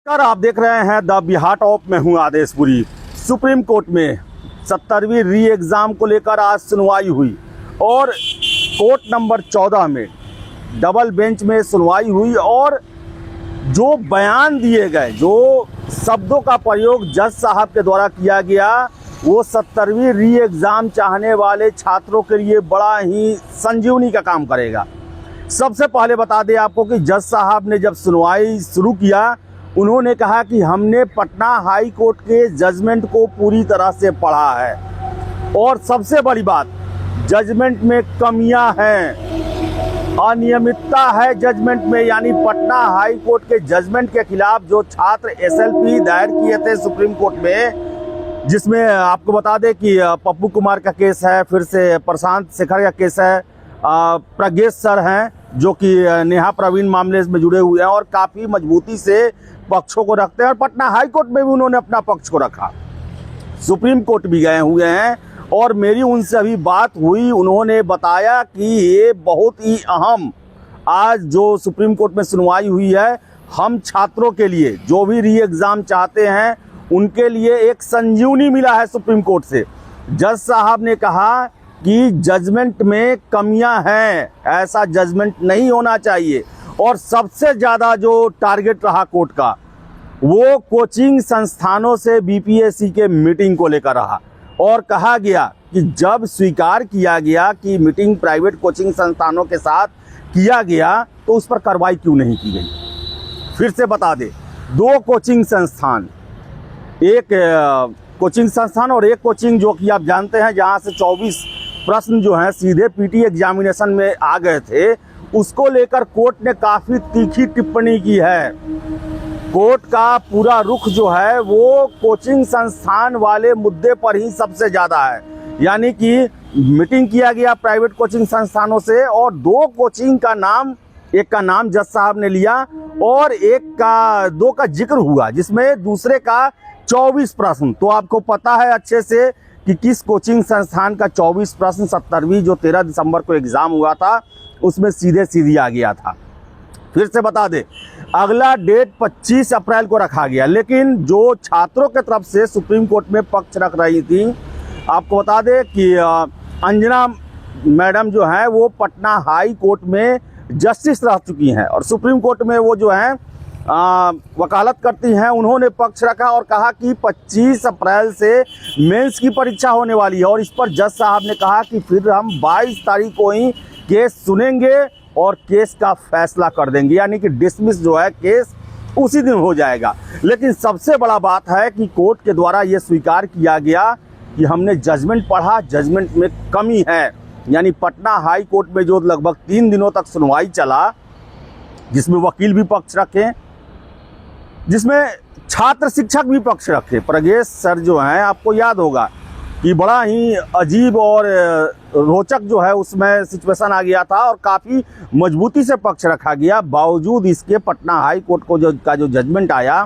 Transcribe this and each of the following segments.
नमस्कार, आप देख रहे हैं द बिहार टॉप में हूं आदेशपुरी। सुप्रीम कोर्ट में 70वीं री एग्ज़ाम को लेकर आज सुनवाई हुई और कोर्ट नंबर 14 में डबल बेंच में सुनवाई हुई और जो बयान दिए गए, जो शब्दों का प्रयोग जज साहब के द्वारा किया गया, वो 70वीं री एग्ज़ाम चाहने वाले छात्रों के लिए बड़ा ही संजीवनी का काम करेगा। सबसे पहले बता दें आपको कि जज साहब ने जब सुनवाई शुरू किया, उन्होंने कहा कि हमने पटना हाई कोर्ट के जजमेंट को पूरी तरह से पढ़ा है और सबसे बड़ी बात, जजमेंट में कमियां हैं, अनियमितता है जजमेंट में। यानी पटना हाई कोर्ट के जजमेंट के खिलाफ जो छात्र एसएलपी दायर किए थे सुप्रीम कोर्ट में, जिसमें आपको बता दें कि पप्पू कुमार का केस है, फिर से प्रशांत शेखर का केस है, प्रज्ञेश सर हैं जो कि नेहा प्रवीण मामले में जुड़े हुए हैं और काफ़ी मजबूती से पक्षों को रखते हैं और पटना हाई कोर्ट में भी उन्होंने अपना पक्ष को रखा। सुप्रीम कोर्ट भी गए हुए हैं और मेरी उनसे अभी बात हुई, उन्होंने बताया कि ये बहुत ही अहम आज जो सुप्रीम कोर्ट में सुनवाई हुई है, हम छात्रों के लिए जो भी री एग्ज़ाम चाहते हैं उनके लिए एक संजीवनी मिला है सुप्रीम कोर्ट से। जज साहब ने कहा कि जजमेंट में कमियां हैं, ऐसा जजमेंट नहीं होना चाहिए। और सबसे ज़्यादा जो टारगेट रहा कोर्ट का, वो कोचिंग संस्थानों से बीपीएससी के मीटिंग को लेकर रहा और कहा गया कि जब स्वीकार किया गया कि मीटिंग प्राइवेट कोचिंग संस्थानों के साथ किया गया तो उस पर कार्रवाई क्यों नहीं की गई। फिर से बता दें, दो कोचिंग संस्थान, एक कोचिंग संस्थान और एक कोचिंग जो कि आप जानते हैं जहां से 24 प्रश्न जो हैं सीधे पीटी एग्जामिनेशन में आ गए थे, उसको लेकर कोर्ट ने काफ़ी तीखी टिप्पणी की है। कोर्ट का पूरा रुख जो है वो कोचिंग संस्थान वाले मुद्दे पर ही सबसे ज़्यादा है। यानी कि मीटिंग किया गया प्राइवेट कोचिंग संस्थानों से और दो कोचिंग का नाम, एक का नाम जज साहब ने लिया और दो का जिक्र हुआ, जिसमें दूसरे का 24 प्रश्न। तो आपको पता है अच्छे से कि किस कोचिंग संस्थान का 24 प्रश्न 70वीं जो 13 दिसंबर को एग्ज़ाम हुआ था उसमें सीधे आ गया था। फिर से बता दें, अगला डेट 25 अप्रैल को रखा गया, लेकिन जो छात्रों के तरफ से सुप्रीम कोर्ट में पक्ष रख रही थी, आपको बता दें कि अंजना मैडम जो है वो पटना हाई कोर्ट में जस्टिस रह चुकी हैं और सुप्रीम कोर्ट में वो जो है वकालत करती हैं। उन्होंने पक्ष रखा और कहा कि 25 अप्रैल से मेंस की परीक्षा होने वाली है और इस पर जज साहब ने कहा कि फिर हम 22 तारीख को ही केस सुनेंगे और केस का फैसला कर देंगे। यानी कि डिसमिस जो है केस उसी दिन हो जाएगा। लेकिन सबसे बड़ा बात है कि कोर्ट के द्वारा ये स्वीकार किया गया कि हमने जजमेंट पढ़ा, जजमेंट में कमी है। यानी पटना हाई कोर्ट में जो लगभग 3 दिनों तक सुनवाई चला, जिसमें वकील भी पक्ष रखे, जिसमें छात्र शिक्षक भी पक्ष रखे। प्रज्ञेश सर जो हैं, आपको याद होगा कि बड़ा ही अजीब और रोचक जो है उसमें सिचुएशन आ गया था और काफ़ी मजबूती से पक्ष रखा गया। बावजूद इसके पटना हाई कोर्ट को जो जजमेंट आया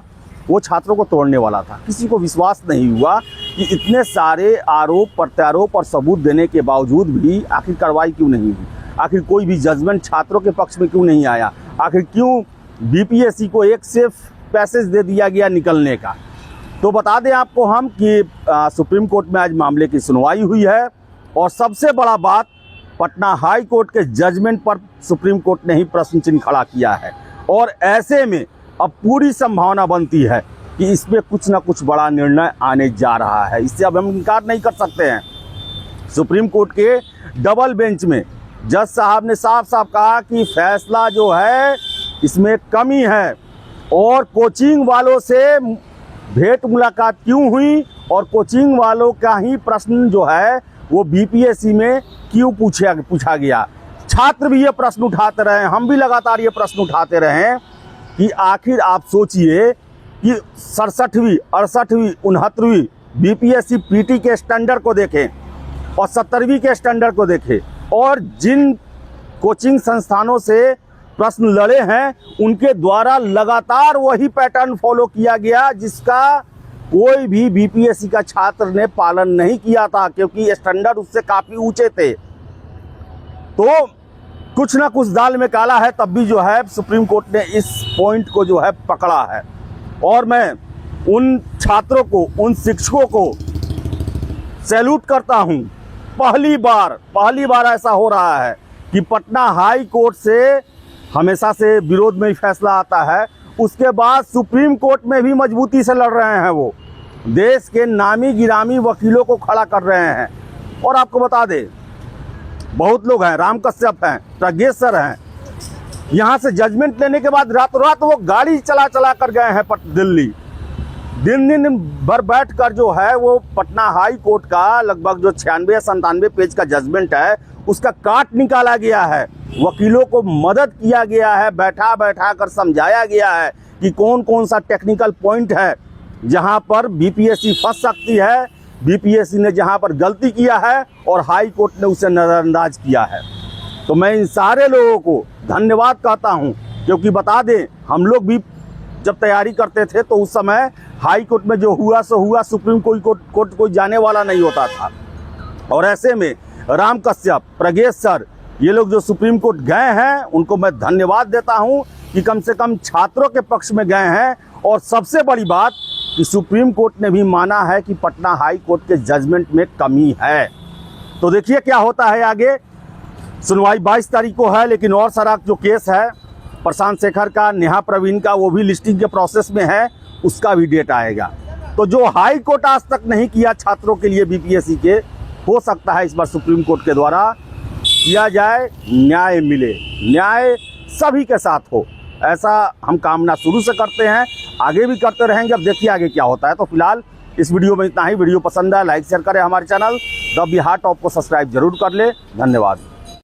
वो छात्रों को तोड़ने वाला था। किसी को विश्वास नहीं हुआ कि इतने सारे आरोप प्रत्यारोप और सबूत देने के बावजूद भी आखिर कार्रवाई क्यों नहीं हुई, आखिर कोई भी जजमेंट छात्रों के पक्ष में क्यों नहीं आया, आखिर क्यों बीपीएससी को एक सिर्फ पैसेज दे दिया गया निकलने का। तो बता दें आपको हम कि सुप्रीम कोर्ट में आज मामले की सुनवाई हुई है और सबसे बड़ा बात, पटना हाई कोर्ट के जजमेंट पर सुप्रीम कोर्ट ने ही प्रश्न चिन्ह खड़ा किया है और ऐसे में अब पूरी संभावना बनती है कि इसमें कुछ ना कुछ बड़ा निर्णय आने जा रहा है। इससे अब हम इनकार नहीं कर सकते हैं। सुप्रीम कोर्ट के डबल बेंच में जज साहब ने साफ साफ कहा कि फैसला जो है इसमें कमी है और कोचिंग वालों से भेंट मुलाकात क्यों हुई और कोचिंग वालों का ही प्रश्न जो है वो बीपीएससी में क्यों पूछा गया। छात्र भी ये प्रश्न उठाते रहे, हम भी लगातार ये प्रश्न उठाते रहे कि आखिर आप सोचिए कि 67वीं 68वीं 69वीं बीपीएससी पीटी के स्टैंडर्ड को देखें और 70वीं के स्टैंडर्ड को देखें और जिन कोचिंग संस्थानों से प्रश्न लड़े हैं उनके द्वारा लगातार वही पैटर्न फॉलो किया गया जिसका कोई भी बीपीएससी का छात्र ने पालन नहीं किया था, क्योंकि स्टैंडर्ड उससे काफ़ी ऊंचे थे। तो कुछ ना कुछ दाल में काला है, तब भी जो है सुप्रीम कोर्ट ने इस पॉइंट को जो है पकड़ा है और मैं उन छात्रों को, उन शिक्षकों को सैल्यूट करता हूं। पहली बार ऐसा हो रहा है कि पटना हाई कोर्ट से हमेशा से विरोध में ही फैसला आता है, उसके बाद सुप्रीम कोर्ट में भी मजबूती से लड़ रहे हैं। वो देश के नामी गिरामी वकीलों को खड़ा कर रहे हैं। और आपको बता दें, बहुत लोग हैं, राम कश्यप हैं, प्रज्ञेश सर हैं, यहाँ से जजमेंट लेने के बाद रातों रात वो गाड़ी चला कर गए हैं दिल्ली। दिन भर बैठ कर जो है वो पटना हाई कोर्ट का लगभग जो 96 या 97 पेज का जजमेंट है उसका काट निकाला गया है। वकीलों को मदद किया गया है, बैठा कर समझाया गया है कि कौन कौन सा टेक्निकल पॉइंट है जहां पर बीपीएससी फंस सकती है, बीपीएससी ने जहां पर गलती किया है और हाई कोर्ट ने उसे नज़रअंदाज किया है। तो मैं इन सारे लोगों को धन्यवाद कहता हूं, क्योंकि बता दें, हम लोग भी जब तैयारी करते थे तो उस समय हाई कोर्ट में जो हुआ सो हुआ, सुप्रीम कोर्ट कोई जाने वाला नहीं होता था। और ऐसे में राम कश्यप, प्रज्ञेश सर, ये लोग जो सुप्रीम कोर्ट गए हैं उनको मैं धन्यवाद देता हूं कि कम से कम छात्रों के पक्ष में गए हैं। और सबसे बड़ी बात कि सुप्रीम कोर्ट ने भी माना है कि पटना हाई कोर्ट के जजमेंट में कमी है। तो देखिए क्या होता है आगे। सुनवाई 22 तारीख को है, लेकिन और सारा जो केस है प्रशांत शेखर का, नेहा प्रवीण का, वो भी लिस्टिंग के प्रोसेस में है, उसका भी डेट आएगा। तो जो हाई कोर्ट आज तक नहीं किया छात्रों के लिए बीपीएससी के, हो सकता है इस बार सुप्रीम कोर्ट के द्वारा किया जाए, न्याय मिले, न्याय सभी के साथ हो, ऐसा हम कामना शुरू से करते हैं, आगे भी करते रहेंगे। अब देखिए आगे क्या होता है। तो फिलहाल इस वीडियो में इतना ही। वीडियो पसंद है लाइक शेयर करें, हमारे चैनल द बिहार टॉप को सब्सक्राइब जरूर कर ले। धन्यवाद।